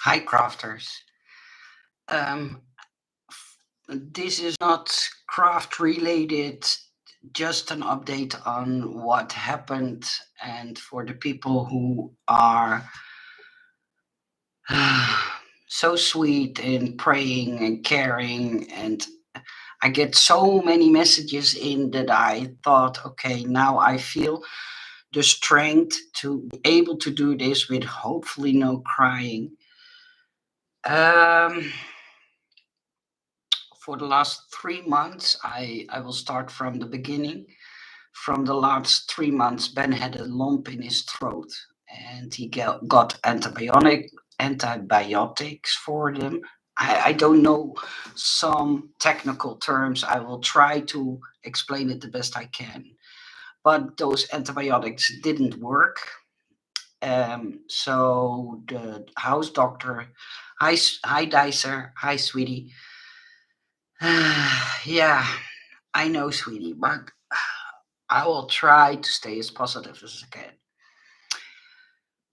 Hi, crafters. Um, this is not craft related, just an update on what happened. And for the people who are so sweet and praying and caring, and I get so many messages in that I thought, okay, now I feel the strength to be able to do this with hopefully no crying. Um, for the last 3 months, I will start from the beginning. From the last 3 months, Ben had a lump in his throat, and he got antibiotics for them. I don't know some technical terms. I will try to explain it the best I can. But those antibiotics didn't work. So the house doctor, hi Dicer, hi sweetie. Yeah, I know, sweetie, but I will try to stay as positive as I can.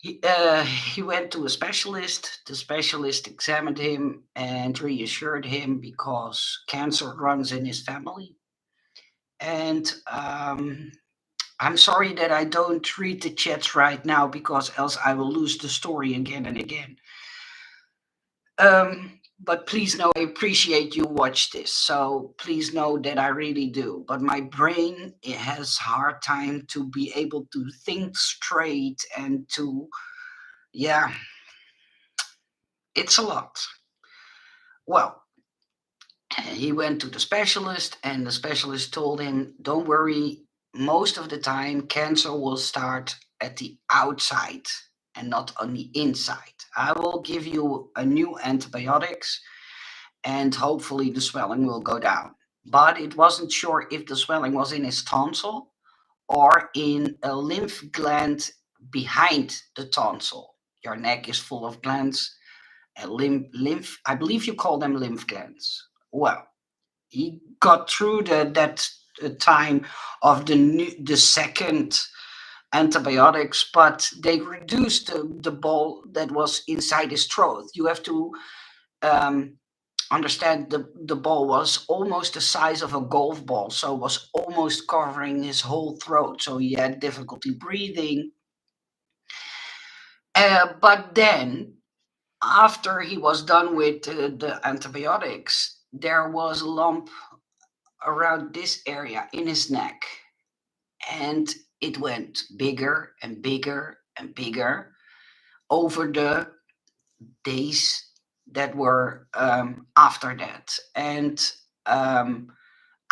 He went to a specialist. The specialist examined him and reassured him because cancer runs in his family. And I'm sorry that I don't read the chats right now because else I will lose the story again and again. But please know I appreciate you watch this. So please know that I really do. But my brain, it has hard time to be able to think straight and to, yeah, it's a lot. Well, he went to the specialist, and the specialist told him, don't worry, most of the time cancer will start at the outside and not on the inside. I will give you a new antibiotics and hopefully the swelling will go down. But it wasn't sure if the swelling was in his tonsil or in a lymph gland behind the tonsil. Your neck is full of glands, and lymph, I believe you call them lymph glands. Well, he got through that time of the second antibiotics, but they reduced the ball that was inside his throat. You have to um, understand the ball was almost the size of a golf ball, so it was almost covering his whole throat. So he had difficulty breathing. But then, after he was done with the antibiotics, there was a lump around this area in his neck, and it went bigger and bigger and bigger over the days that were after that. And um,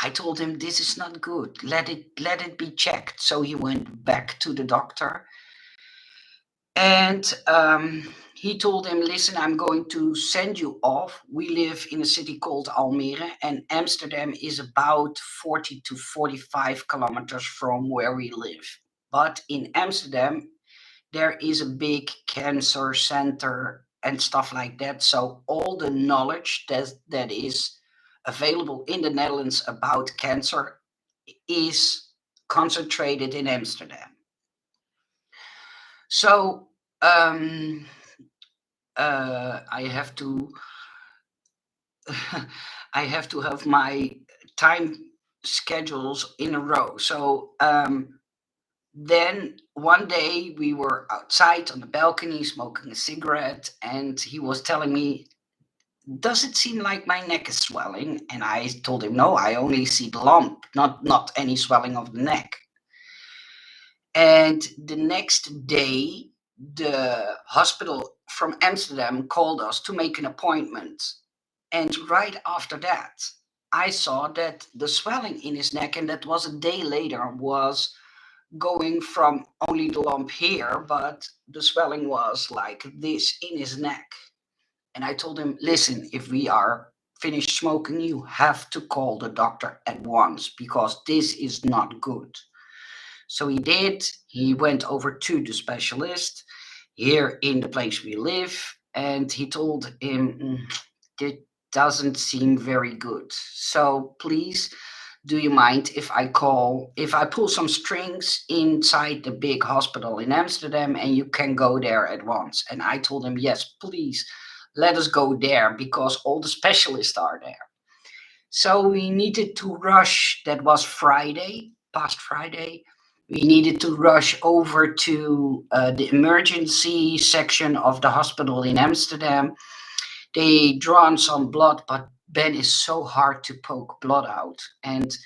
I told him this is not good. Let it be checked. So he went back to the doctor, and he told him, "Listen, I'm going to send you off. We live in a city called Almere, and Amsterdam is about 40 to 45 kilometers from where we live. But in Amsterdam, there is a big cancer center and stuff like that. So all the knowledge that is available in the Netherlands about cancer is concentrated in Amsterdam. So um, I have to I have to have my time schedules in a row. So then one day we were outside on the balcony smoking a cigarette, and he was telling me, does it seem like my neck is swelling? And I told him, no, I only see the lump, not any swelling of the neck. And the next day, the hospital from Amsterdam called us to make an appointment. And right after that, I saw that the swelling in his neck, and that was a day later, was going from only the lump here, but the swelling was like this in his neck. And I told him, listen, if we are finished smoking, you have to call the doctor at once because this is not good. So he did. He went over to the specialist here in the place we live, and he told him, it doesn't seem very good. So please do you mind if I pull some strings inside the big hospital in Amsterdam and you can go there at once? And I told him, yes, please, let us go there because all the specialists are there. So we needed to rush. That was Friday, past Friday. We needed to rush over to the emergency section of the hospital in Amsterdam. They drawn some blood, but Ben is so hard to poke blood out. And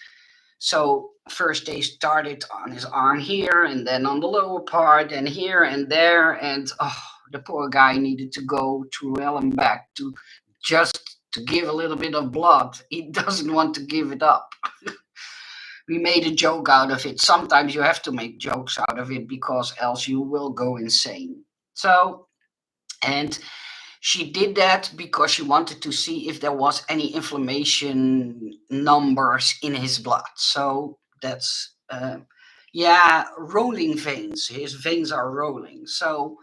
so first they started on his arm here, and then on the lower part, and here and there, and oh, the poor guy needed to go to hell and back to just to give a little bit of blood. He doesn't want to give it up. We made a joke out of it. Sometimes you have to make jokes out of it because else you will go insane. So, and she did that because she wanted to see if there was any inflammation numbers in his blood. So that's yeah, rolling veins. His veins are rolling. So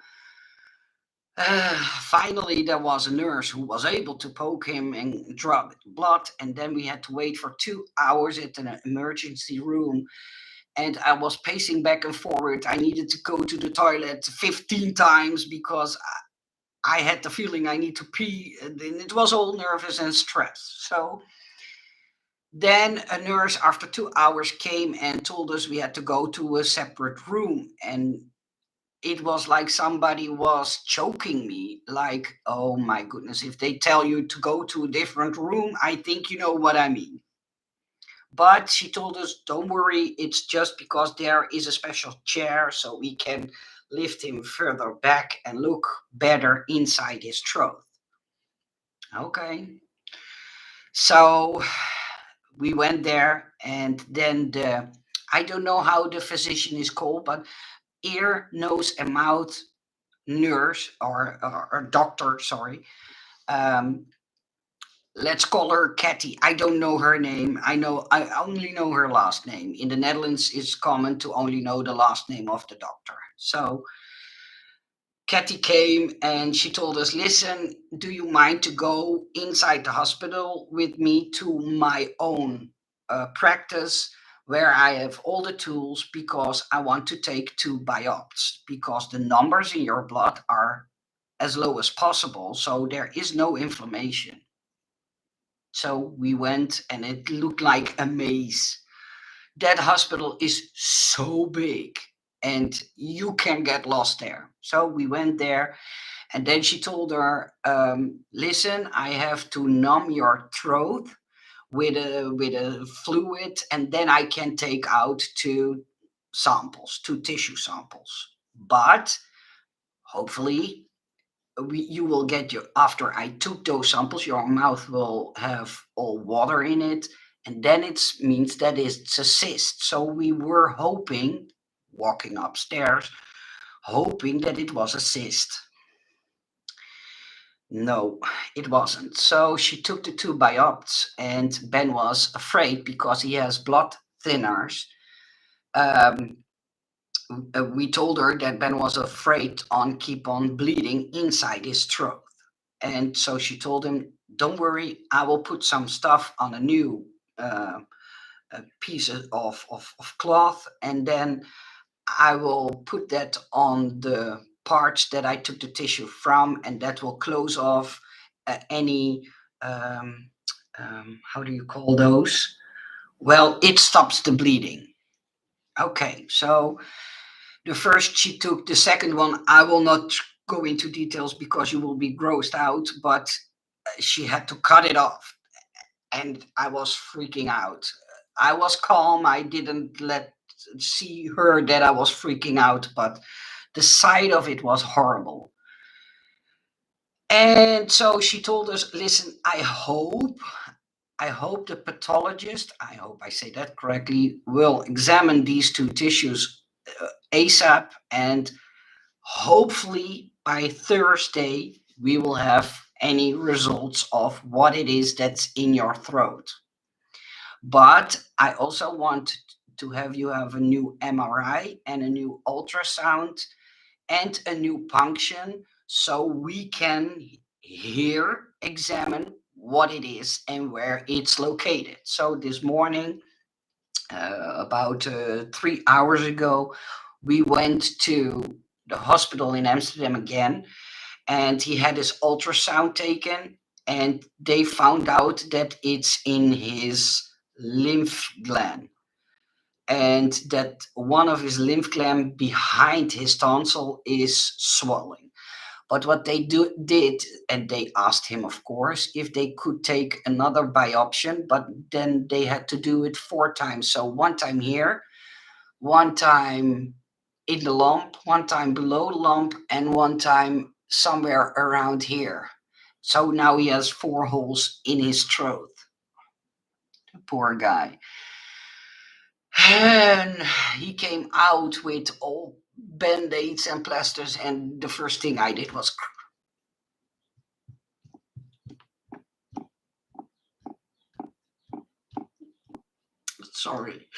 finally, there was a nurse who was able to poke him and draw blood, and then we had to wait for 2 hours at an emergency room. And I was pacing back and forward. I needed to go to the toilet 15 times because I had the feeling I need to pee, and it was all nervous and stress. So then a nurse, after 2 hours, came and told us we had to go to a separate room. And it was like somebody was choking me. Like, oh my goodness, if they tell you to go to a different room, I think you know what I mean. But she told us, don't worry, it's just because there is a special chair so we can lift him further back and look better inside his throat. Okay. So we went there, and then I don't know how the physician is called, but ear, nose, and mouth nurse or doctor, sorry. Um, let's call her Katty. I don't know her name. I only know her last name. In the Netherlands, it's common to only know the last name of the doctor. So Katty came and she told us, listen, do you mind to go inside the hospital with me to my own practice where I have all the tools because I want to take 2 biopsies because the numbers in your blood are as low as possible. So there is no inflammation. So we went and it looked like a maze. That hospital is so big and you can get lost there. So we went there, and then she told her, listen, I have to numb your throat with a fluid, and then I can take out two tissue samples. But hopefully you will get your after I took those samples, your mouth will have all water in it, and then it means that it's a cyst. So we were hoping, walking upstairs, hoping that it was a cyst. No, it wasn't. So she took the 2 biopsies, and Ben was afraid because he has blood thinners. Um, we told her that Ben was afraid on keep on bleeding inside his throat. And so she told him, don't worry, I will put some stuff on a new piece of cloth, and then I will put that on the parts that I took the tissue from, and that will close off any, um, how do you call those? Well, it stops the bleeding. Okay, so the first she took, the second one, I will not go into details because you will be grossed out, but she had to cut it off, and I was freaking out. I was calm. I didn't let see her that I was freaking out, but the sight of it was horrible. And so she told us, listen, I hope the pathologist, I hope I say that correctly, will examine these two tissues ASAP, and hopefully by Thursday we will have any results of what it is that's in your throat. But I also want to have you have a new MRI and a new ultrasound and a new punction so we can here examine what it is and where it's located. So this morning about 3 hours ago, we went to the hospital in Amsterdam again, and he had his ultrasound taken, and they found out that it's in his lymph gland, and that one of his lymph gland behind his tonsil is swelling. But what they did, and they asked him, of course, if they could take another biopsy, but then they had to do it 4 times. So one time here, one time in the lump, one time below the lump, and one time somewhere around here. So now he has 4 holes in his throat. The poor guy. And he came out with all band-aids and plasters, and the first thing I did was sorry.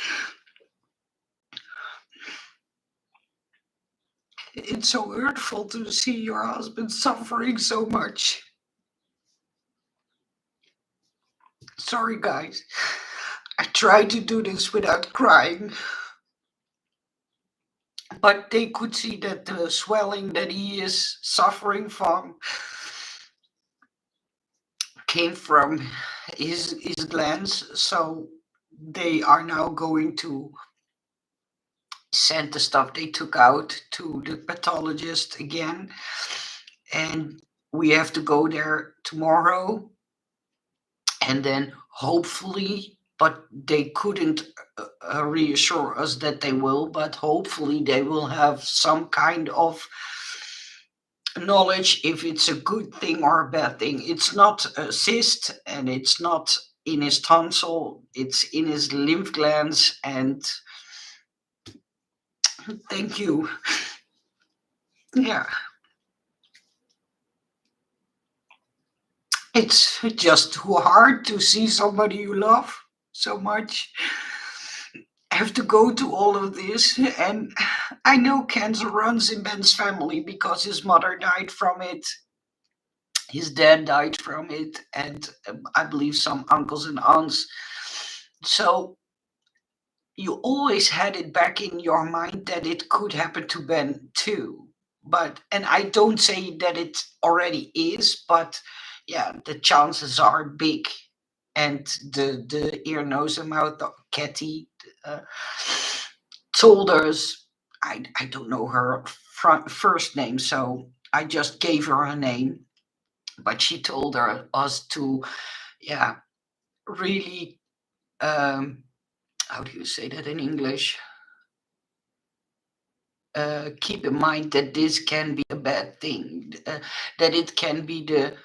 It's so hurtful to see your husband suffering so much. Sorry, guys. I tried to do this without crying. But they could see that the swelling that he is suffering from came from his glands. So they are now going to send the stuff they took out to the pathologist again. And we have to go there tomorrow. And then hopefully, but they couldn't reassure us that they will, but hopefully they will have some kind of knowledge if it's a good thing or a bad thing. It's not a cyst, and it's not in his tonsil, it's in his lymph glands. And thank you. Yeah, it's just too hard to see somebody you love so much have to go to all of this. And I know cancer runs in Ben's family because his mother died from it, his dad died from it, and I believe some uncles and aunts. So you always had it back in your mind that it could happen to Ben too. But, and I don't say that it already is, but yeah, the chances are big. And the ear, nose, and mouth, Katie, uh, told us, I don't know her first name, so I just gave her a name, but she told us to, yeah, really, how do you say that in English? Keep in mind that this can be a bad thing, that it can be the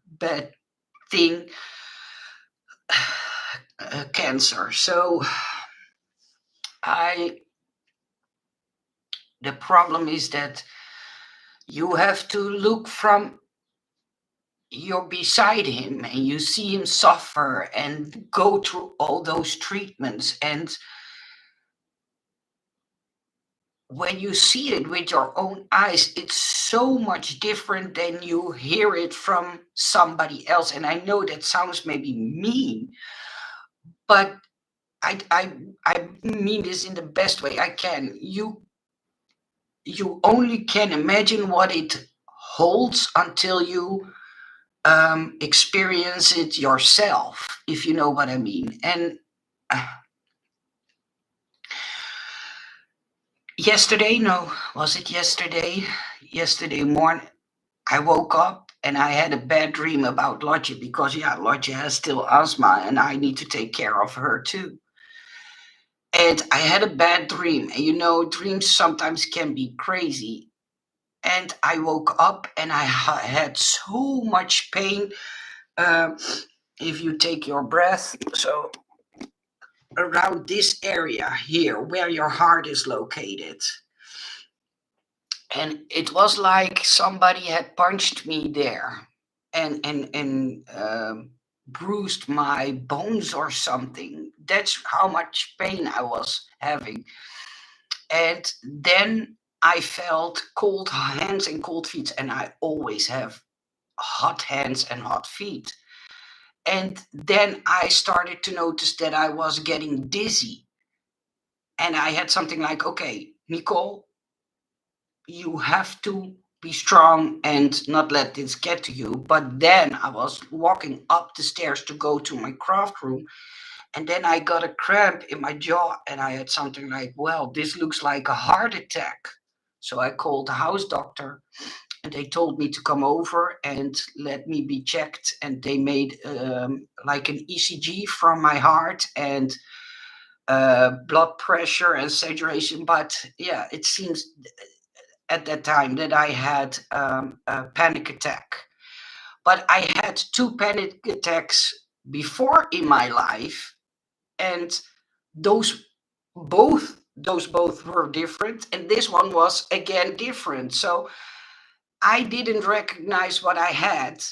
bad thing, cancer. So I, the problem is that you have to look from, you're beside him and you see him suffer and go through all those treatments, and when you see it with your own eyes, it's so much different than you hear it from somebody else. And I know that sounds maybe mean, but I mean this in the best way I can. You only can imagine what it holds until you experience it yourself, if you know what I mean. And uh, yesterday, no, was it yesterday? Yesterday morning, I woke up and I had a bad dream about Lodge, because yeah, Lodge has still asthma and I need to take care of her too. And I had a bad dream, and dreams sometimes can be crazy. And I woke up and I had so much pain. Uh, if you take your breath, so around this area here where your heart is located. And it was like somebody had punched me there, and bruised my bones or something. That's how much pain I was having. And then I felt cold hands and cold feet, and I always have hot hands and hot feet. And then I started to notice that I was getting dizzy. And I had something like, okay, Nicole, you have to be strong and not let this get to you. But then I was walking up the stairs to go to my craft room, and then I got a cramp in my jaw, and I had something like, well, this looks like a heart attack. So I called the house doctor, and they told me to come over and let me be checked. And they made like an ECG from my heart and blood pressure and saturation. But yeah, it seems at that time that I had a panic attack. But I had two panic attacks before in my life, and those both were different, and this one was again different. So I didn't recognize what I had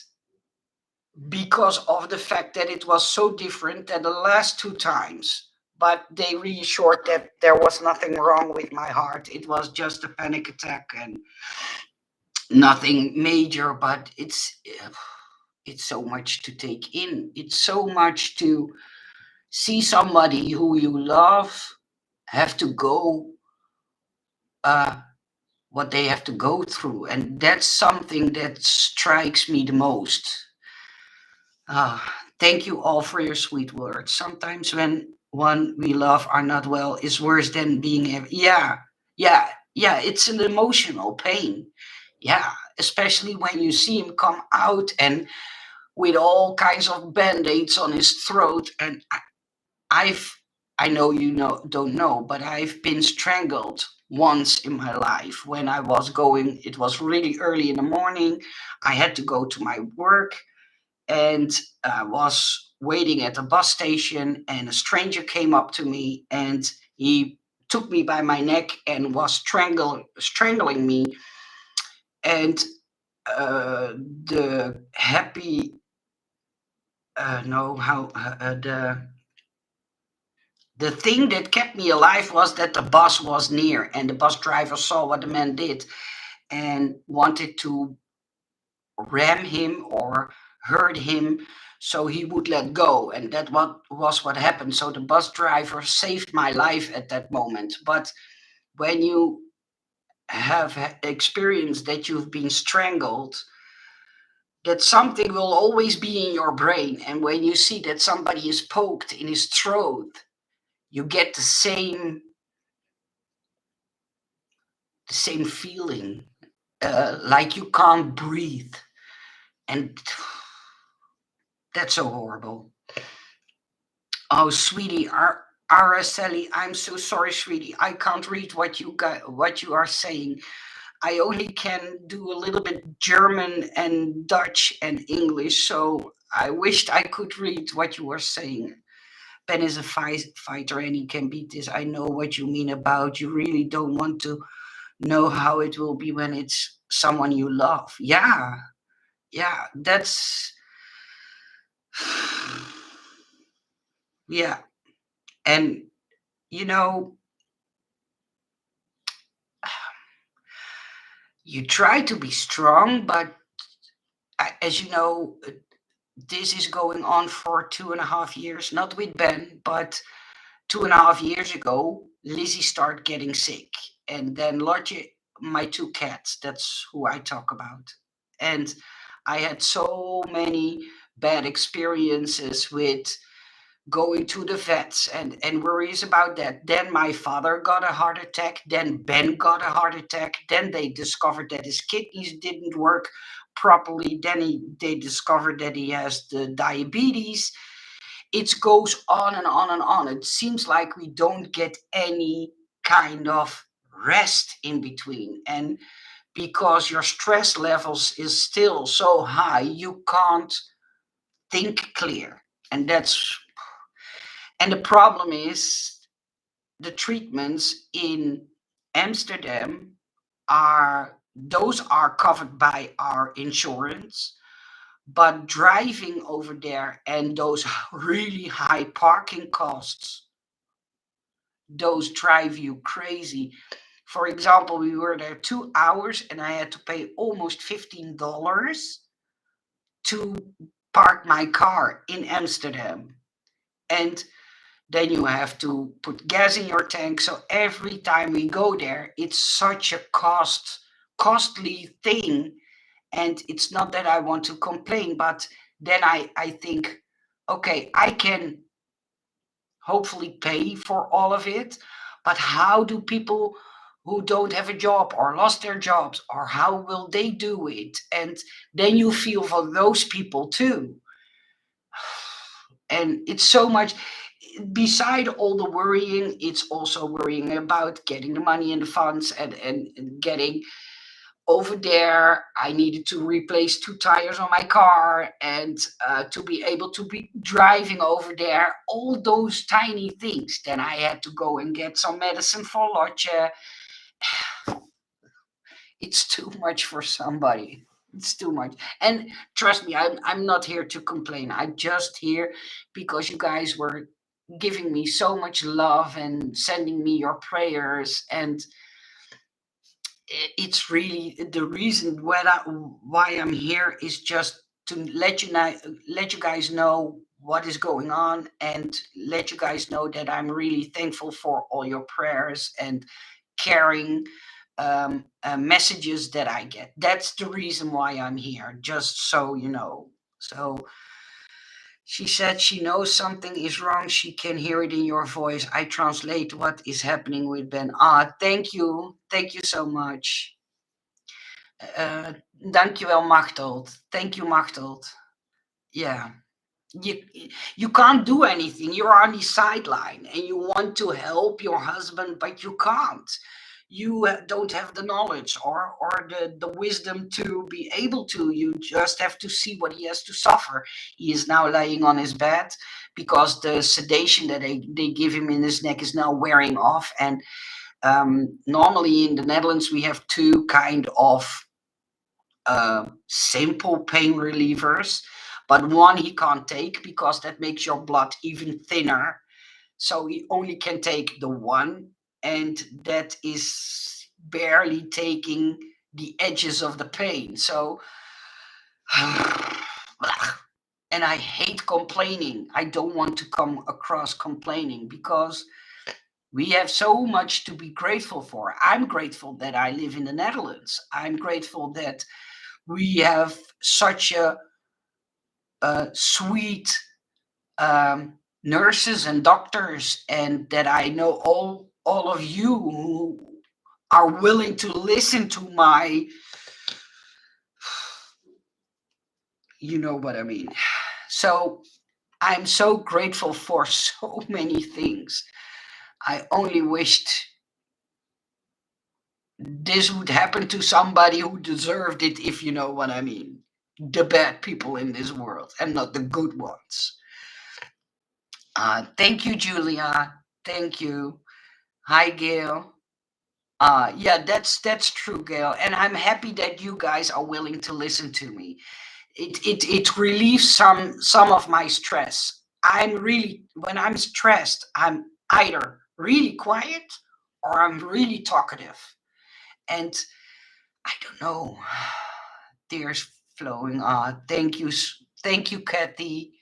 because of the fact that it was so different than the last two times. But they reassured that there was nothing wrong with my heart. It was just a panic attack and nothing major. But it's so much to take in. It's so much to see somebody who you love have to go uh, what they have to go through, and that's something that strikes me the most. Thank you all for your sweet words. Sometimes when one we love are not well is worse than being yeah, yeah, it's an emotional pain. Yeah, especially when you see him come out and with all kinds of band-aids on his throat. And I've I know you know don't know, but I've been strangled once in my life when I was going. It was really early in the morning. I had to go to my work, and I was waiting at a bus station, and a stranger came up to me, and he took me by my neck and was strangling me. And the happy no how the thing that kept me alive was that the bus was near, and the bus driver saw what the man did and wanted to ram him or hurt him so he would let go. And that what happened. So the bus driver saved my life at that moment. But when you have experienced that you've been strangled, that something will always be in your brain. And when you see that somebody is poked in his throat, you get the same feeling, like you can't breathe, and that's so horrible. Oh, sweetie, Araceli, I'm so sorry, sweetie. I can't read what you are saying. I only can do a little bit German and Dutch and English, so I wished I could read what you were saying. Ben is a fighter and he can beat this. I know what you mean about you really don't want to know how it will be when it's someone you love. Yeah, yeah, that's yeah. And you know, you try to be strong, but as you know, this is going on for 2.5 years, not with Ben, but 2.5 years ago, Lizzie started getting sick. And then Lotje, my two cats, that's who I talk about. And I had so many bad experiences with going to the vets and worries about that. Then my father got a heart attack. Then Ben got a heart attack. Then they discovered that his kidneys didn't work properly. Then they discovered that he has the diabetes. It goes on and on and on. It seems like we don't get any kind of rest in between. And because your stress levels is still so high, you can't think clear. And the problem is the treatments in Amsterdam are covered by our insurance, but driving over there and those really high parking costs, those drive you crazy. For example, we were there 2 hours and I had to pay almost $15 to park my car in Amsterdam. And Then you have to put gas in your tank. So every time we go there, it's such a costly thing. And it's not that I want to complain, but then I think, okay, I can hopefully pay for all of it, but how do people who don't have a job or lost their jobs, or how will they do it? And then you feel for those people too. And it's so much, beside all the worrying, it's also worrying about getting the money in the funds, and getting over there. I needed to replace 2 tires on my car, and to be able to be driving over there, all those tiny things. Then I had to go and get some medicine for Lotje. It's too much for somebody. It's too much. And trust me, I'm not here to complain. I'm just here because you guys were giving me so much love and sending me your prayers. And it's really the reason why I'm here is just to let you guys know what is going on, and let you guys know that I'm really thankful for all your prayers and caring messages that I get. That's the reason why I'm here, just so you know. So she said she knows something is wrong. She can hear it in your voice. I translate what is happening with Ben. Ah, thank you. Thank you so much. Dankjewel, Machteld. Thank you, Machteld. Yeah. You, you can't do anything. You're on the sideline and you want to help your husband, but you can't. You don't have the knowledge, or the wisdom to be able to. You just have to see what he has to suffer. He is now laying on his bed because the sedation that they give him in his neck is now wearing off. And normally in the Netherlands, we have two kind of simple pain relievers, but one he can't take because that makes your blood even thinner. So he only can take the one, and that is barely taking the edges of the pain. So, and I hate complaining. I don't want to come across complaining because we have so much to be grateful for. I'm grateful that I live in the Netherlands. I'm grateful that we have such a sweet nurses and doctors, and that I know all of you who are willing to listen to my, you know what I mean. So I'm so grateful for so many things. I only wished this would happen to somebody who deserved it, if you know what I mean. The bad people in this world and not the good ones. Thank you, Julia. Thank you. Hi, Gail. Yeah, that's true, Gail. And I'm happy that you guys are willing to listen to me. It relieves some of my stress. I'm really, when I'm stressed, I'm either really quiet or I'm really talkative. And I don't know. Tears flowing. Thank you, Kathy.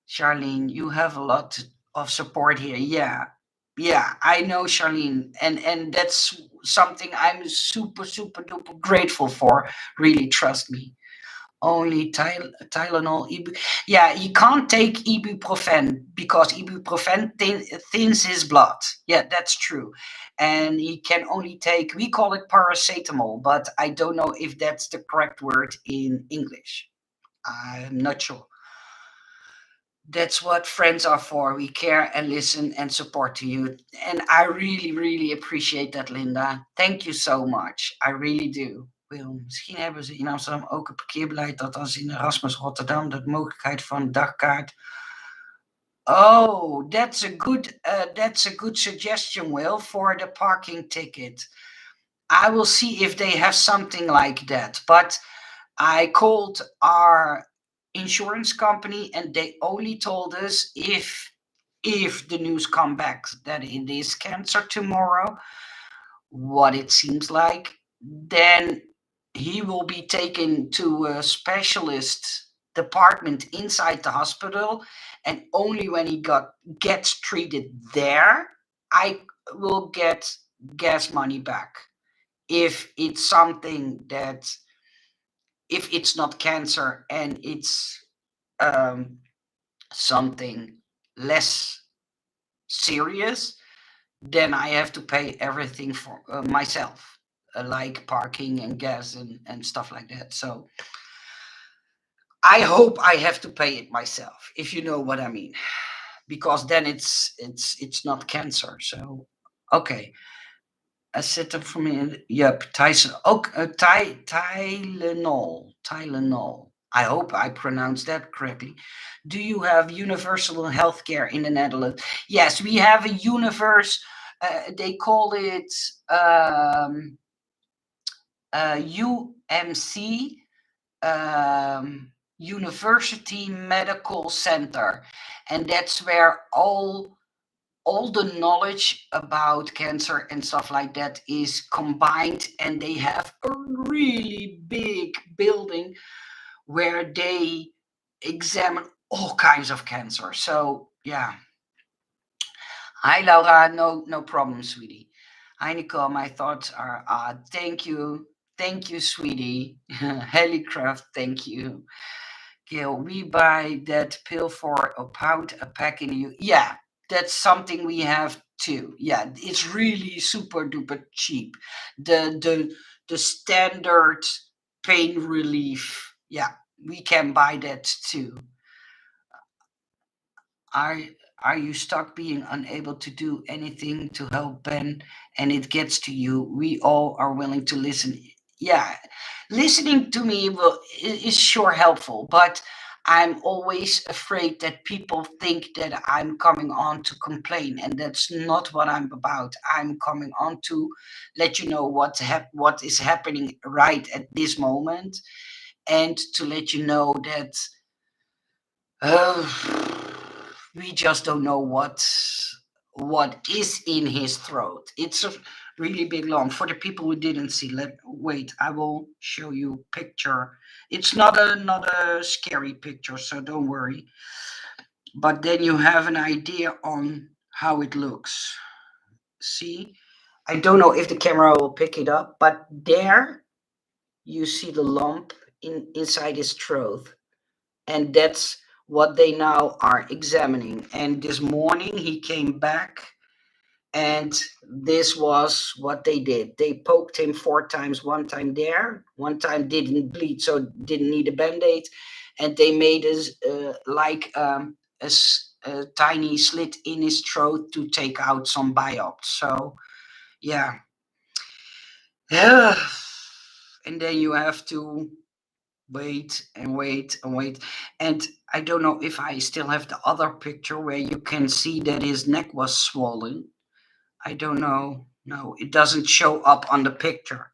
Charlene, you have a lot of support here. Yeah, yeah, I know, Charlene, and that's something I'm super duper grateful for. Really, trust me. Only Tylenol, yeah, he can't take ibuprofen because ibuprofen thins his blood. Yeah, that's true. And he can only take, we call it paracetamol, but I don't know if that's the correct word in English. I'm not sure. That's what friends are for. We care and listen and support to you. And I really appreciate that, Linda. Thank you so much. I really do. Wil, misschien hebben ze in Amsterdam ook een parkeerbeleid dat als in Erasmus Rotterdam de mogelijkheid van dagkaart. Oh, that's a good suggestion, Will, for the parking ticket. I will see if they have something like that. But I called our insurance company and they only told us if the news come back that it is cancer tomorrow, what it seems like, then he will be taken to a specialist department inside the hospital, and only when he gets treated there, I will get gas money back. If it's something that, if it's not cancer and it's um, something less serious, then I have to pay everything for myself, like parking and gas and stuff like that. So I hope I have to pay it myself, if you know what I mean, because then it's not cancer. So okay, a setup for me. Yep, Tyson. Okay, Tylenol. I hope I pronounced that correctly. Do you have universal healthcare in the Netherlands? Yes, we have a universe. They call it UMC, University Medical Center, and that's where all the knowledge about cancer and stuff like that is combined, and they have a really big building where they examine all kinds of cancer. So yeah. Hi Laura, no problem, sweetie. Hi Nicole, my thoughts are thank you, sweetie. Helicraft, thank you. Gail, we buy that pill for a pound a pack in the yeah, that's something we have too. Yeah, it's really super duper cheap. The standard pain relief. Yeah, we can buy that too. Are are you stuck being unable to do anything to help Ben and it gets to you? We all are willing to listen. Yeah, listening to me is sure helpful, but I'm always afraid that people think that I'm coming on to complain, and that's not what I'm about. I'm coming on to let you know what is happening right at this moment, and to let you know that we just don't know what is in his throat. It's a really big lump. For the people who didn't see, wait, I will show you a picture. It's not a scary picture, so don't worry. But then you have an idea on how it looks. See? I don't know if the camera will pick it up, but there you see the lump inside his throat, and that's what they now are examining. And this morning he came back, and this was what they did. They poked him 4 times, one time there, one time didn't bleed, so didn't need a band-aid, and they made us a tiny slit in his throat to take out some biops. So yeah. And then you have to wait and wait and wait. And I don't know if I still have the other picture where you can see that his neck was swollen. I don't know. No, it doesn't show up on the picture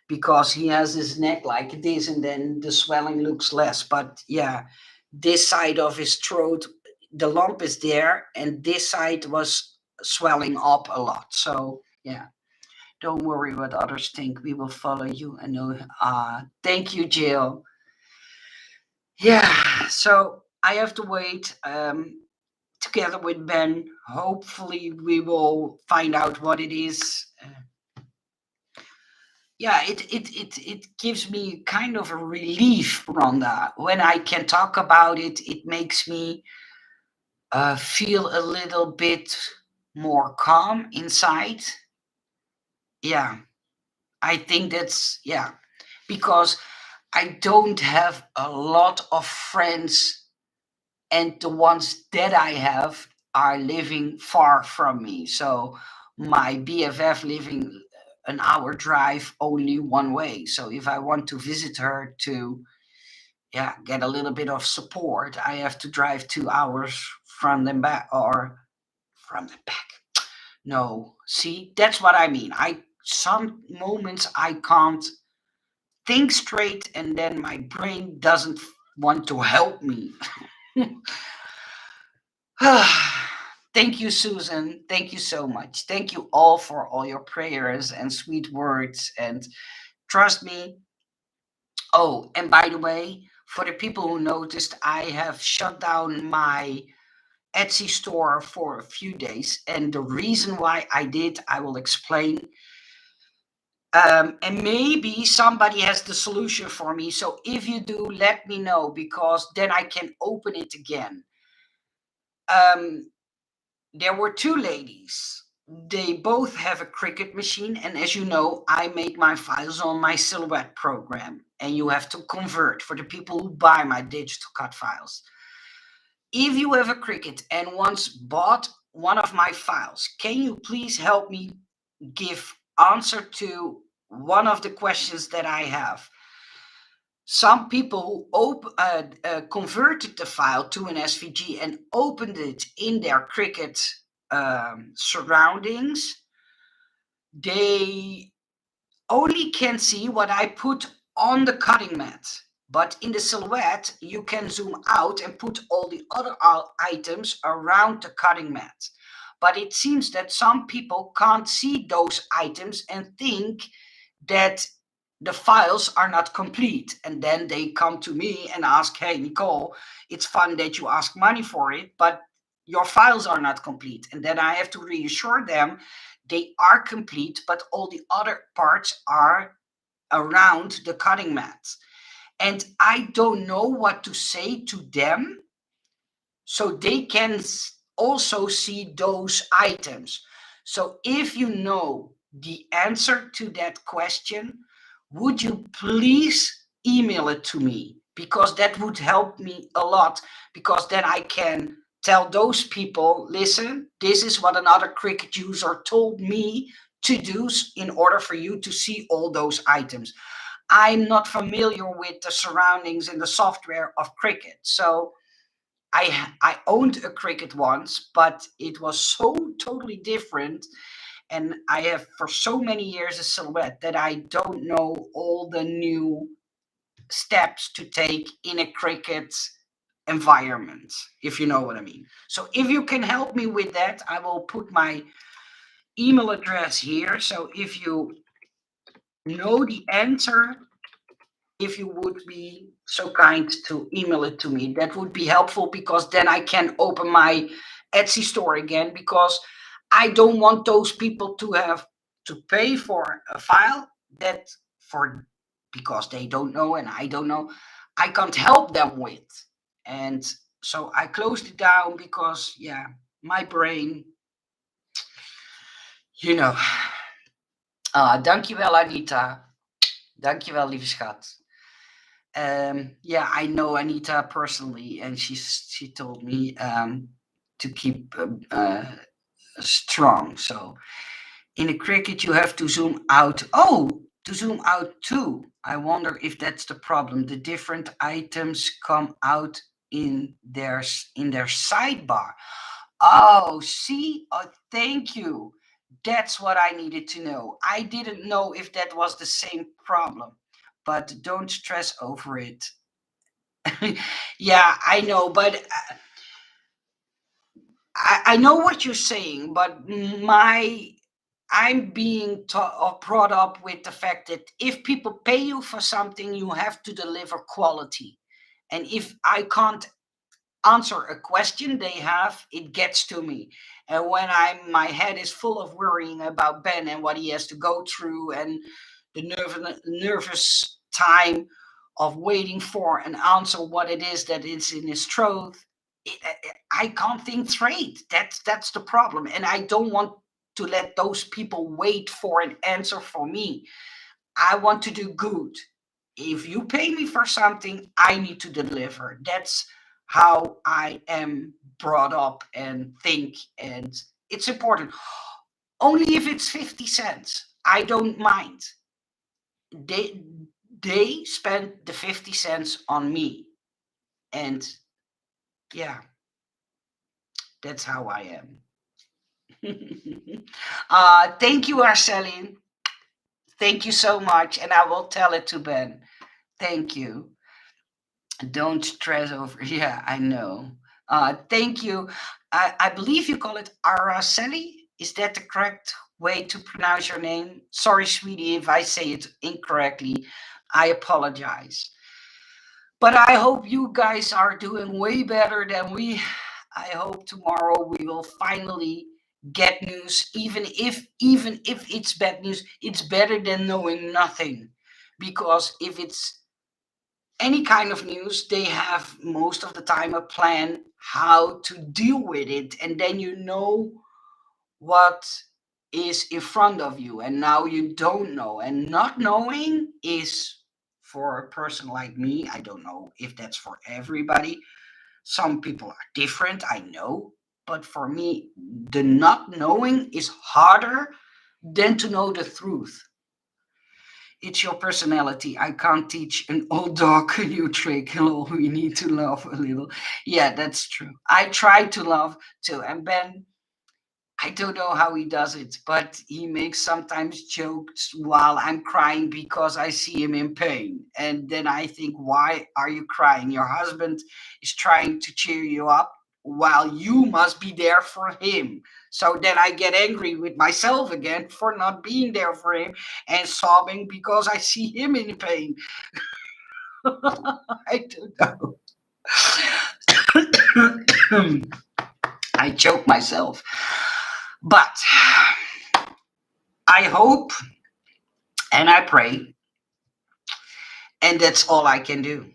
because he has his neck like this, and then the swelling looks less. But yeah, this side of his throat, the lump is there, and this side was swelling up a lot. So yeah, don't worry what others think. We will follow you. I know. Thank you, Jill. Yeah, so I have to wait together with Ben. Hopefully, we will find out what it is. Yeah, it gives me kind of a relief, Rhonda. When I can talk about it, it makes me feel a little bit more calm inside. Yeah, I think that's, yeah, because I don't have a lot of friends, and the ones that I have are living far from me. So my BFF living an hour drive only one way. So if I want to visit her to, yeah, get a little bit of support, I have to drive 2 hours from them back, or from them back. No, see, that's what I mean. I some moments I can't think straight, and then my brain doesn't want to help me. Thank you, Susan. Thank you so much. Thank you all for all your prayers and sweet words. And trust me. Oh, and by the way, For the people who noticed, I have shut down my Etsy store for a few days. And the reason why I did, I will explain. And maybe somebody has the solution for me. So if you do, let me know, because then I can open it again. There were two ladies. They both have a Cricut machine. And as you know, I make my files on my Silhouette program. And you have to convert for the people who buy my digital cut files. If you have a Cricut and once bought one of my files, can you please help me give answer to one of the questions that I have? Some people converted the file to an SVG and opened it in their Cricut surroundings. They only can see what I put on the cutting mat. But in the Silhouette, you can zoom out and put all the other items around the cutting mat. But it seems that some people can't see those items and think that the files are not complete. And then they come to me and ask, hey, Nicole, it's fun that you ask money for it, but your files are not complete. And then I have to reassure them they are complete, but all the other parts are around the cutting mat. And I don't know what to say to them so they can also see those items. So if you know the answer to that question, would you please email it to me? Because that would help me a lot, because then I can tell those people, listen, this is what another Cricut user told me to do in order for you to see all those items. I'm not familiar with the surroundings and the software of Cricut. So I owned a Cricut once, but it was so totally different. And I have for so many years a Silhouette that I don't know all the new steps to take in a Cricut environment, if you know what I mean. So if you can help me with that, I will put my email address here. So if you know the answer, if you would be so kind to email it to me, that would be helpful, because then I can open my Etsy store again, because I don't want those people to have to pay for a file that because they don't know and I don't know, I can't help them with. And so I closed it down because, yeah, my brain, you know. Dankjewel, Anita. Dankjewel, lieve schat. Yeah, I know Anita personally, and she told me to keep strong. So in a Cricut, you have to zoom out. Oh, to zoom out too. I wonder if that's the problem. The different items come out in their sidebar. Oh, see? Oh, thank you. That's what I needed to know. I didn't know if that was the same problem, but don't stress over it. Yeah, I know, but I know what you're saying, but I'm being brought up with the fact that if people pay you for something, you have to deliver quality. And if I can't answer a question they have, it gets to me. And when my head is full of worrying about Ben and what he has to go through, and the nervous time of waiting for an answer, what it is that is in his throat, I can't think straight. That's the problem, and I don't want to let those people wait for an answer for me. I want to do good. If you pay me for something, I need to deliver. That's how I am brought up and think, and it's important. Only if it's 50 cents, I don't mind. They spent the 50 cents on me, and yeah, that's how I am. Thank you, Arceline. Thank you so much, and I will tell it to Ben. Thank you. Don't stress over. Yeah, I know. Thank you. I believe you call it Araceli. Is that the correct way to pronounce your name? Sorry, sweetie, if I say it incorrectly. I apologize. But I hope you guys are doing way better than we. I hope tomorrow we will finally get news, even if it's bad news, it's better than knowing nothing. Because if it's any kind of news, they have most of the time a plan how to deal with it, and then you know what is in front of you, and now you don't know. And not knowing is, for a person like me, I don't know if that's for everybody. Some people are different, I know, but for me, the not knowing is harder than to know the truth. It's your personality. I can't teach an old dog a new trick. Hello, we need to laugh a little. Yeah, that's true. I try to laugh too. And Ben, I don't know how he does it, but he makes sometimes jokes while I'm crying because I see him in pain. And then I think, why are you crying? Your husband is trying to cheer you up while you must be there for him. So then I get angry with myself again for not being there for him and sobbing because I see him in pain. I don't know. I choke myself. But I hope and I pray, and that's all I can do.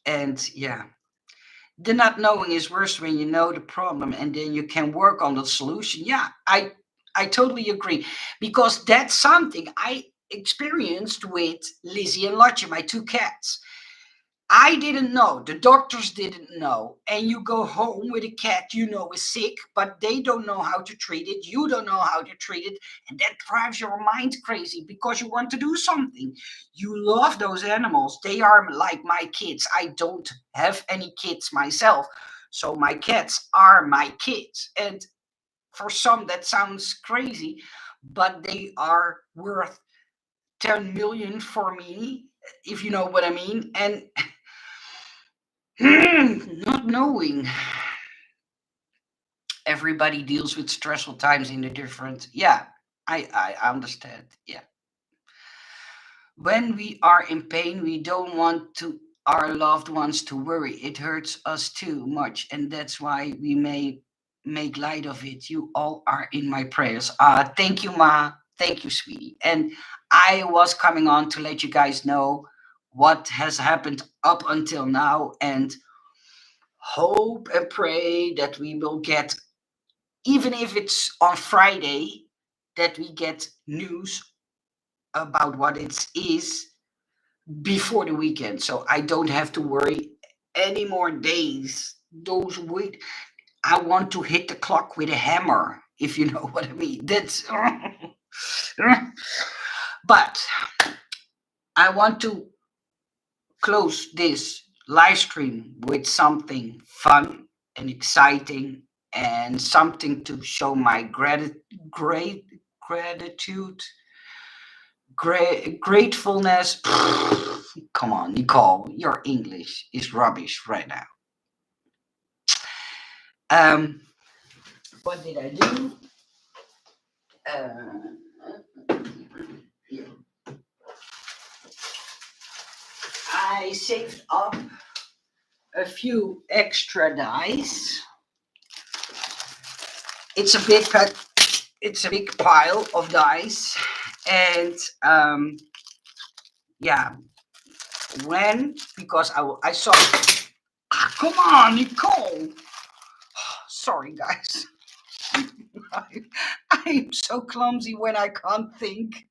And yeah, the not knowing is worse when you know the problem and then you can work on the solution. Yeah, I totally agree, because that's something I experienced with Lizzie and Lottie, my two cats. I didn't know. The doctors didn't know. And you go home with a cat you know is sick, but they don't know how to treat it. You don't know how to treat it. And that drives your mind crazy because you want to do something. You love those animals. They are like my kids. I don't have any kids myself. So my cats are my kids. And for some, that sounds crazy, but they are worth 10 million for me, if you know what I mean. And not knowing. Everybody deals with stressful times in the different. Yeah, I understand. Yeah. When we are in pain, we don't want to our loved ones to worry. It hurts us too much, and that's why we may make light of it. You all are in my prayers. Thank you, Ma. Thank you, sweetie. And I was coming on to let you guys know what has happened up until now, and hope and pray that we will get, even if it's on Friday, that we get news about what it is before the weekend. So I don't have to worry any more days. Those week, I want to hit the clock with a hammer, if you know what I mean. That's. But I want to close this live stream with something fun and exciting and something to show my great gratitude, gratefulness. Come on, Nicole, your English is rubbish right now. Um, what did I do? Yeah. I saved up a few extra dice. It's a big it's a big pile of dice, and yeah, because I saw. Come on, Nicole. Sorry, guys. I'm so clumsy when I can't think.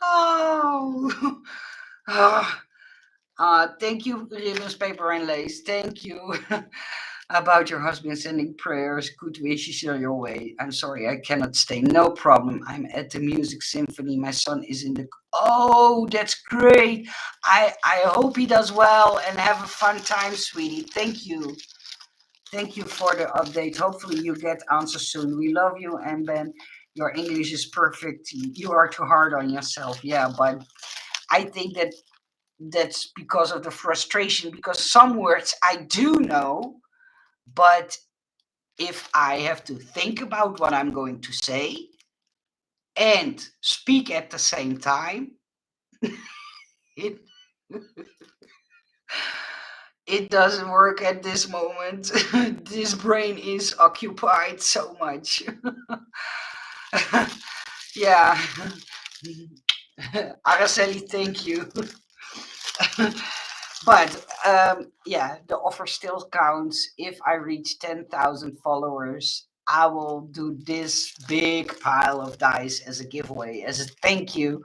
Oh. Thank you, ribbons, paper, and lace. Thank you. About your husband sending prayers, good wishes on your way. I'm sorry, I cannot stay. No problem. I'm at the music symphony. My son is in the. Oh, that's great. I hope he does well and have a fun time, sweetie. Thank you. Thank you for the update. Hopefully you get answers soon. We love you, and Ben, your English is perfect. You are too hard on yourself. Yeah, but I think that's because of the frustration, because some words I do know, but if I have to think about what I'm going to say and speak at the same time, it It doesn't work at this moment. This brain is occupied so much. Yeah. Araceli, thank you. But yeah, the offer still counts. If I reach 10,000 followers, I will do this big pile of dice as a giveaway, as a thank you.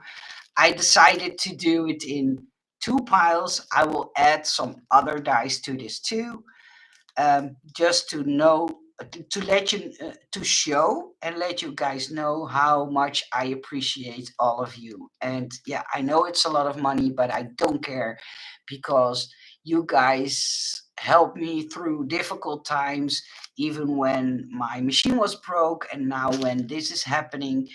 I decided to do it in two piles. I will add some other dice to this too, just to know, to let you, to show and let you guys know how much I appreciate all of you. And yeah, I know it's a lot of money, but I don't care, because you guys helped me through difficult times, even when my machine was broke, and now when this is happening.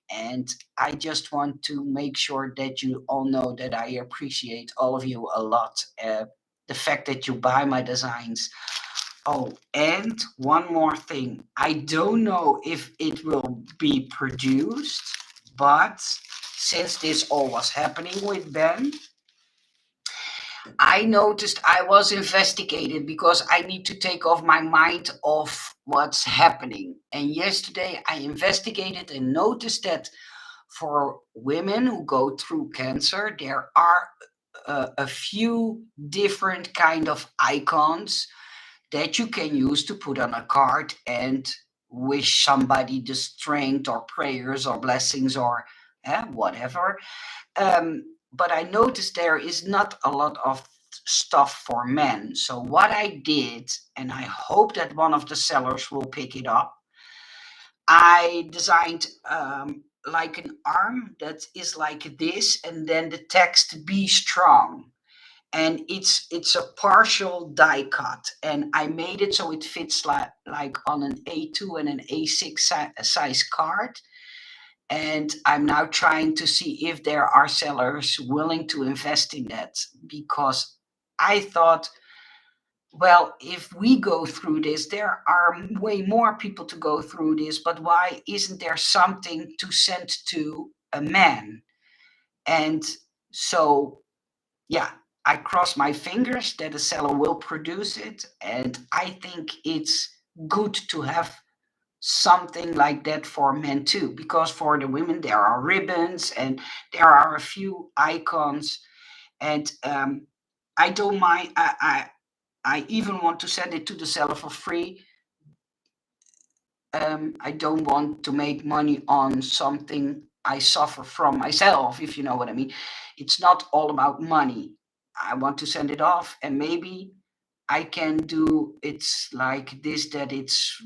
And I just want to make sure that you all know that I appreciate all of you a lot. The fact that you buy my designs. Oh, and one more thing. I don't know if it will be produced, but since this all was happening with Ben, I noticed I was investigated, because I need to take off my mind of what's happening. And yesterday I investigated and noticed that for women who go through cancer, there are a few different kind of icons that you can use to put on a card and wish somebody the strength or prayers or blessings or whatever. But I noticed there is not a lot of stuff for men. So what I did, and I hope that one of the sellers will pick it up, I designed like an arm that is like this, and then the text "Be strong." And it's a partial die cut, and I made it so it fits like on an A2 and an A6 size card. And I'm now trying to see if there are sellers willing to invest in that, because I thought, well, if we go through this, there are way more people to go through this, but why isn't there something to send to a man? And so, yeah, I cross my fingers that the seller will produce it. And I think it's good to have something like that for men too, because for the women, there are ribbons and there are a few icons. And I don't mind. I even want to send it to the seller for free. I don't want to make money on something I suffer from myself, if you know what I mean. It's not all about money. I want to send it off, and maybe I can do it's like this, that it's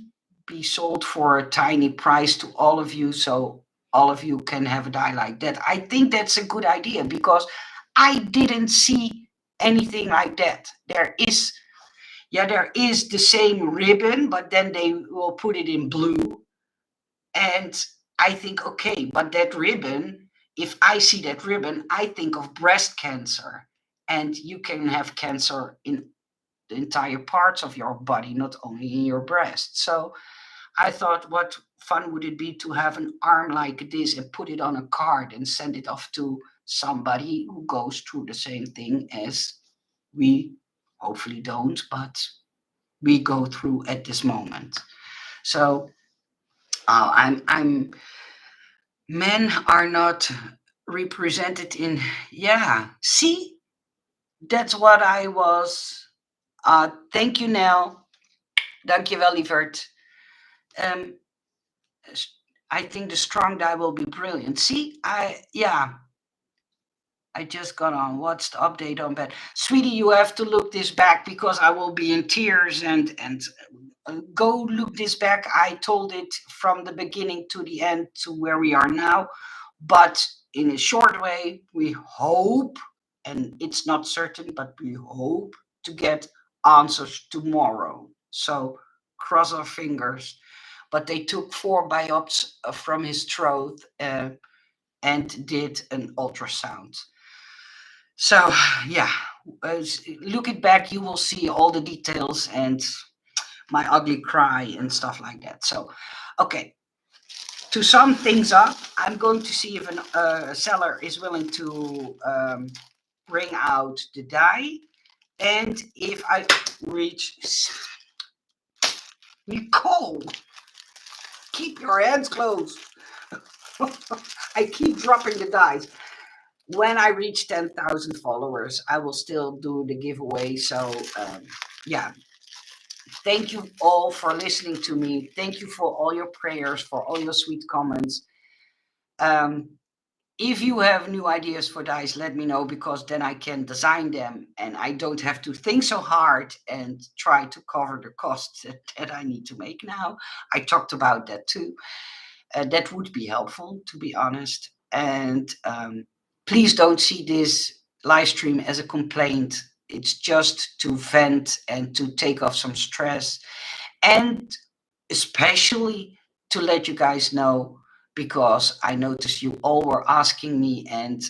be sold for a tiny price to all of you, so all of you can have a die like that. I think that's a good idea, because I didn't see anything like that. There is the same ribbon, but then they will put it in blue. And I think, okay, but that ribbon, if I see that ribbon, I think of breast cancer. And you can have cancer in the entire parts of your body, not only in your breast. So I thought, what fun would it be to have an arm like this and put it on a card and send it off to somebody who goes through the same thing as we hopefully don't, but we go through at this moment. So I'm men are not represented in. Yeah, see, that's what I was. Thank you, Nell. Dankjewel, lieverd. Um, I think the strong die will be brilliant. See, I just got on. What's the update on that, sweetie? You have to look this back, because I will be in tears. And go look this back. I told it from the beginning to the end to where we are now, but in a short way, we hope, and it's not certain, but we hope to get answers tomorrow. So cross our fingers. But they took 4 biopsies from his throat, and did an ultrasound. So yeah, look it back. You will see all the details and my ugly cry and stuff like that. So, okay, to sum things up, I'm going to see if a seller is willing to bring out the die. And if I reach, Nicole, keep your hands closed. I keep dropping the dice. When I reach 10,000 followers, I will still do the giveaway. So yeah, thank you all for listening to me. Thank you for all your prayers, for all your sweet comments. If you have new ideas for dice, let me know, because then I can design them and I don't have to think so hard and try to cover the costs that I need to make now. I talked about that too. That would be helpful, to be honest. And please don't see this live stream as a complaint. It's just to vent and to take off some stress, and especially to let you guys know, because I noticed you all were asking me, and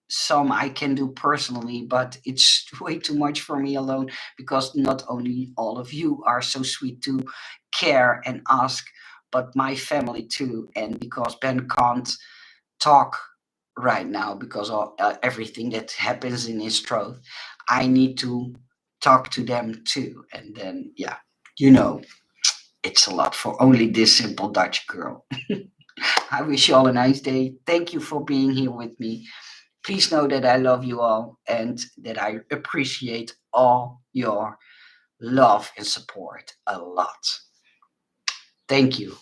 some I can do personally, but it's way too much for me alone, because not only all of you are so sweet to care and ask, but my family too. And because Ben can't talk right now because of everything that happens in his throat, I need to talk to them too. And then, yeah, you know, it's a lot for only this simple Dutch girl. I wish you all a nice day. Thank you for being here with me. Please know that I love you all and that I appreciate all your love and support a lot. Thank you.